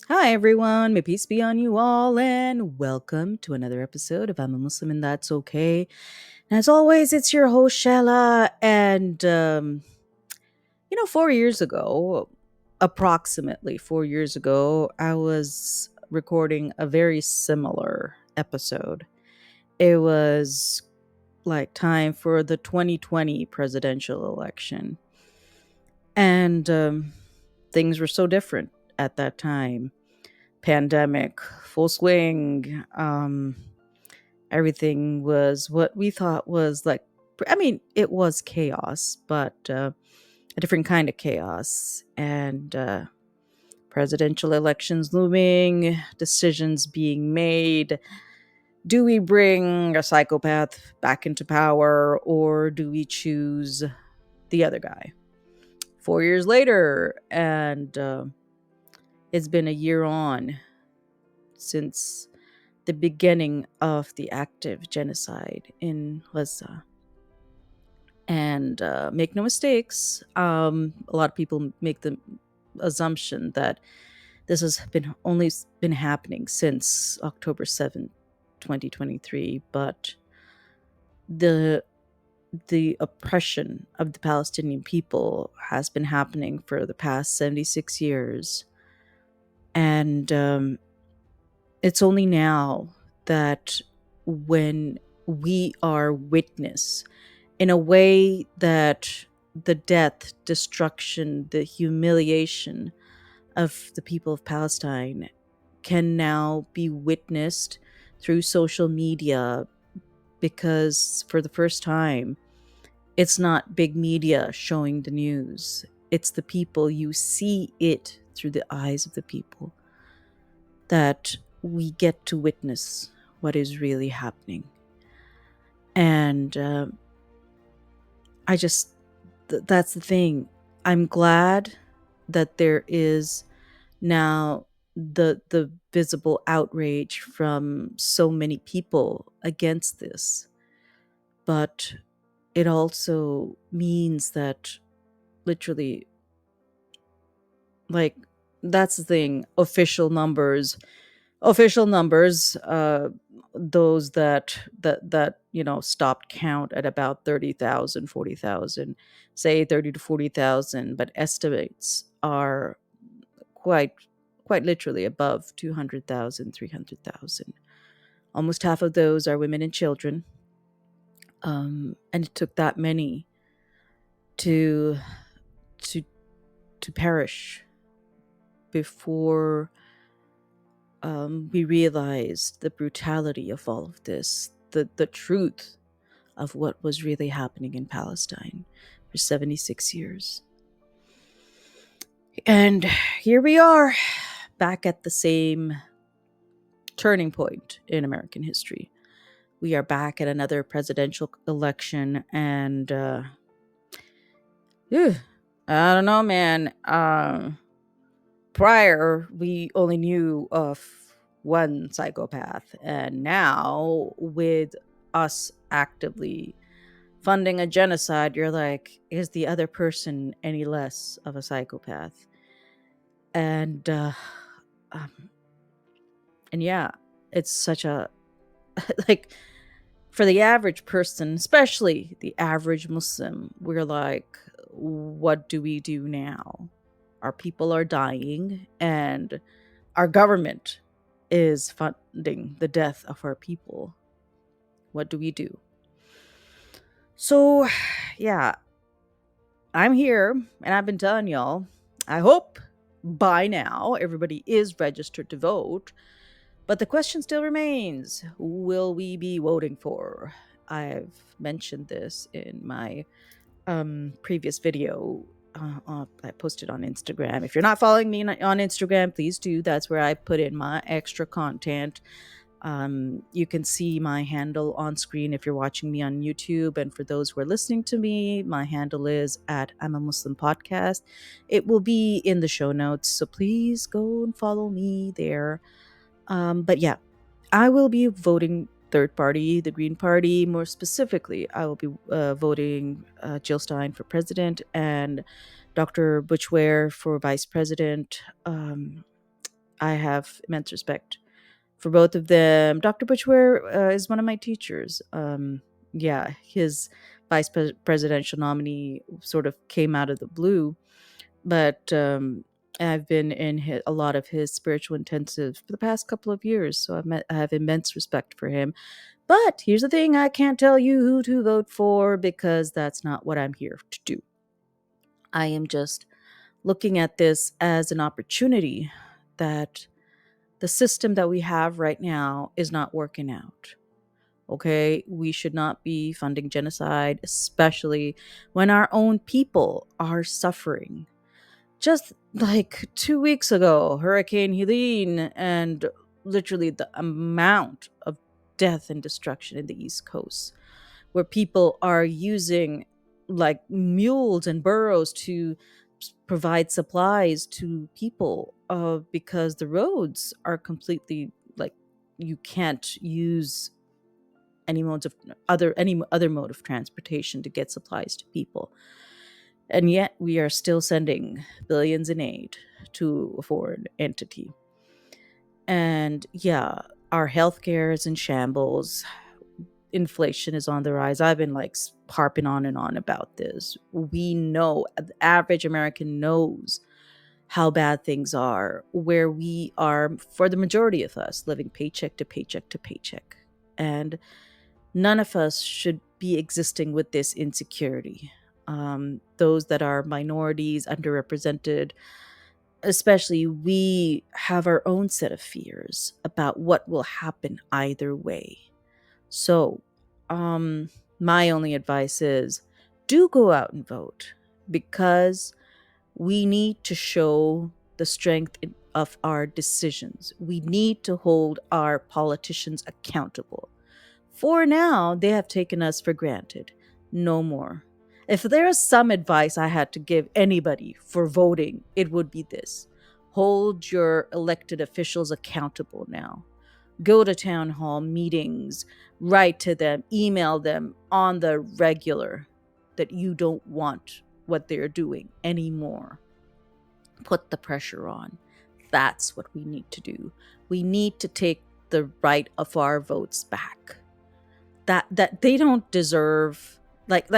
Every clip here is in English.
Hi, everyone. May peace be on you all, and welcome to another episode of I'm a Muslim and That's Okay. And as always, it's your host, Shella. And, 4 years ago, approximately 4 years ago, I was recording a very similar episode. It was like time for the 2020 presidential election. And things were so different at that time. Pandemic, full swing. Everything was what we thought was like, I mean, it was chaos, but a different kind of chaos. And presidential elections looming, decisions being made. Do we bring a psychopath back into power or do we choose the other guy? 4 years later, and it's been a year on since the beginning of the active genocide in Gaza. And make no mistakes, a lot of people make the assumption that this has been happening since October 7th, 2023, but the the oppression of the Palestinian people has been happening for the past 76 years. And it's only now that when we are witness in a way that the death, destruction, the humiliation of the people of Palestine can now be witnessed through social media, because for the first time, it's not big media showing the news. It's the people. You see it through the eyes of the people, that we get to witness what is really happening. And I just, that's the thing. I'm glad that there is now the visible outrage from so many people against this. But it also means that literally, like, that's the thing, official numbers, those that stopped count at about 30,000, 40,000, say 30 to 40,000, but estimates are quite quite literally above 200,000, 300,000. Almost half of those are women and children. And it took that many to to to perish before we realized the brutality of all of this, the truth of what was really happening in Palestine for 76 years. And here we are, back at the same turning point in American history. We are back at another presidential election, and I don't know, man. Prior, we only knew of one psychopath, and now with us actively funding a genocide, you're like, is the other person any less of a psychopath? And um, and yeah, it's such a like, for the average person, especially the average Muslim, we're like, what do we do now? Our people are dying, and our government is funding the death of our people. What do we do? So, yeah, I'm here, and I've been telling y'all, I hope by now everybody is registered to vote. But the question still remains, who will we be voting for? I've mentioned this in my previous video I posted on Instagram. If you're not following me on Instagram, please do. That's where I put in my extra content. You can see my handle on screen if you're watching me on YouTube. And for those who are listening to me, my handle is at I'm a Muslim Podcast. It will be in the show notes. So please go and follow me there. But yeah, I will be voting third party, the Green Party. More specifically, I will be voting Jill Stein for president and Dr. Butchware for vice president. I have immense respect for both of them. Dr. Butchware is one of my teachers. Yeah, his presidential nominee sort of came out of the blue, but I've been in a lot of his spiritual intensive for the past couple of years, so I have immense respect for him. But here's the thing: I can't tell you who to vote for because that's not what I'm here to do. I am just looking at this as an opportunity that the system that we have right now is not working out. Okay, we should not be funding genocide, especially when our own people are suffering. Just like 2 weeks ago, Hurricane Helene, and literally the amount of death and destruction in the East Coast, where people are using like mules and burros to provide supplies to people because the roads are completely like you can't use any other mode of transportation to get supplies to people, and yet we are still sending billions in aid to a foreign entity. And yeah, our healthcare is in shambles. Inflation is on the rise. I've been like harping on and on about this. We know, the average American knows how bad things are, where we are, for the majority of us, living paycheck to paycheck to paycheck. And none of us should be existing with this insecurity. Those that are minorities, underrepresented, especially, we have our own set of fears about what will happen either way. So, um, my only advice is do go out and vote because we need to show the strength of our decisions. We need to hold our politicians accountable. For now, they have taken us for granted. No more. If there is some advice I had to give anybody for voting, it would be this: hold your elected officials accountable now. Go to town hall meetings, write to them, email them on the regular that you don't want what they're doing anymore. Put the pressure on. That's what we need to do. We need to take the right of our votes back. That they don't deserve, that's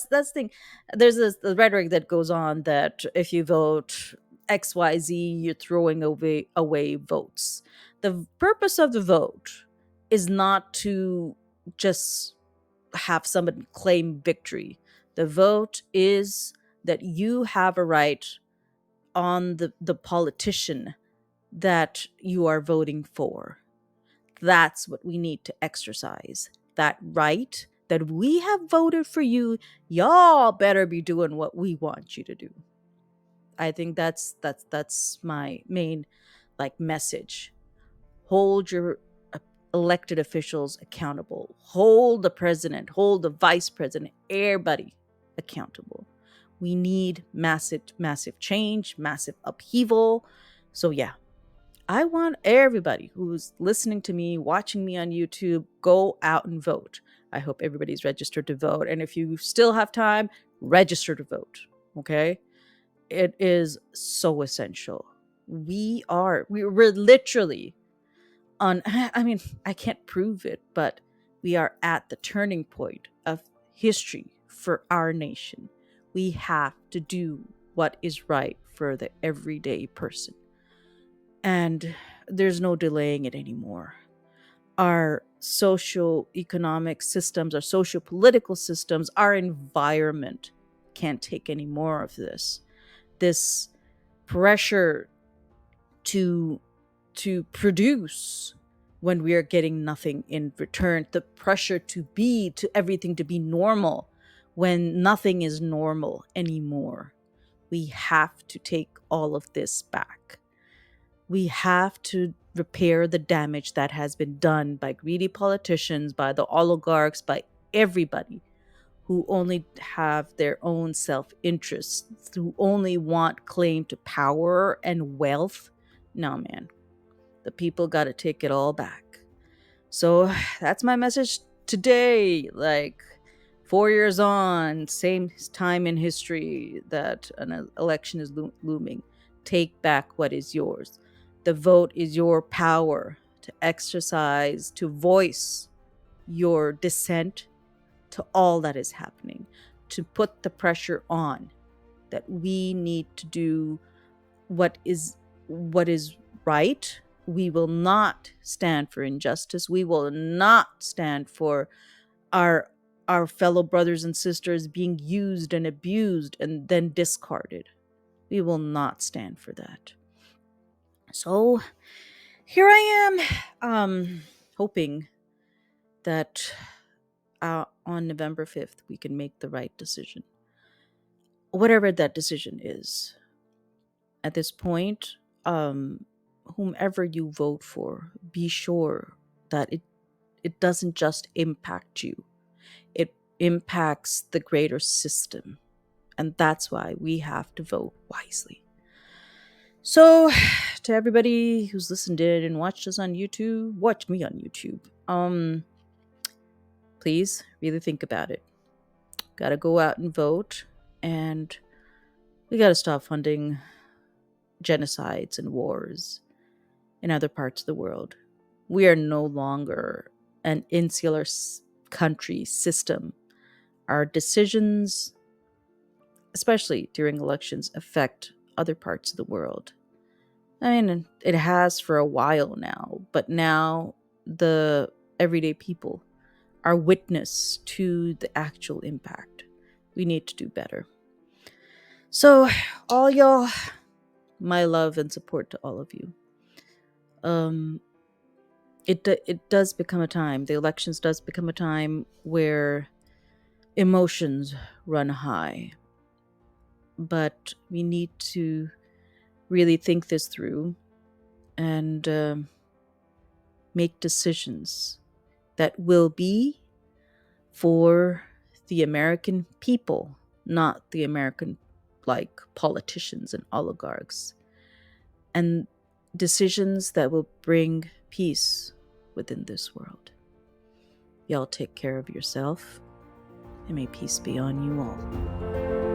the thing. There's this the rhetoric that goes on that if you vote XYZ, you're throwing away votes. The purpose of the vote is not to just have someone claim victory. The vote is that you have a right on the politician that you are voting for. That's what we need to exercise. That right that we have voted for you, y'all better be doing what we want you to do. I think that's my main like message. Hold your elected officials accountable. Hold the president, hold the vice president, everybody accountable. We need massive change, massive upheaval. So yeah, I want everybody who's listening to me, watching me on YouTube, go out and vote. I hope everybody's registered to vote. And if you still have time, register to vote. Okay? It is so essential. We're literally on, I mean, I can't prove it, but we are at the turning point of history for our nation. We have to do what is right for the everyday person. And there's no delaying it anymore. Our social economic systems, our social political systems, our environment can't take any more of this. This pressure to produce when we are getting nothing in return, the pressure to everything to be normal when nothing is normal anymore. We have to take all of this back. We have to repair the damage that has been done by greedy politicians, by the oligarchs, by everybody who only have their own self-interest, who only want claim to power and wealth. No, man. The people got to take it all back. So that's my message today. Like 4 years on, same time in history that an election is looming. Take back what is yours. The vote is your power to exercise, to voice your dissent to all that is happening, to put the pressure on that we need to do what is right. We will not stand for injustice. We will not stand for our our fellow brothers and sisters being used and abused and then discarded. We will not stand for that. So here I am, hoping that on November 5th we can make the right decision, whatever that decision is. At this point, whomever you vote for, be sure that it doesn't just impact you, it impacts the greater system. And that's why we have to vote wisely. So, to everybody who's listened in and watched us on YouTube, watch me on YouTube. Please really think about it. Got to go out and vote, and we got to stop funding genocides and wars in other parts of the world. We are no longer an insular country system. Our decisions, especially during elections, affect other parts of the world. I mean, it has for a while now, but now the everyday people are witness to the actual impact. We need to do better. So, all y'all, my love and support to all of you. It does become a time. The elections does become a time where emotions run high, but we need to really think this through and make decisions that will be for the American people, not the American politicians and oligarchs, and decisions that will bring peace within this world. Y'all take care of yourself, and may peace be on you all.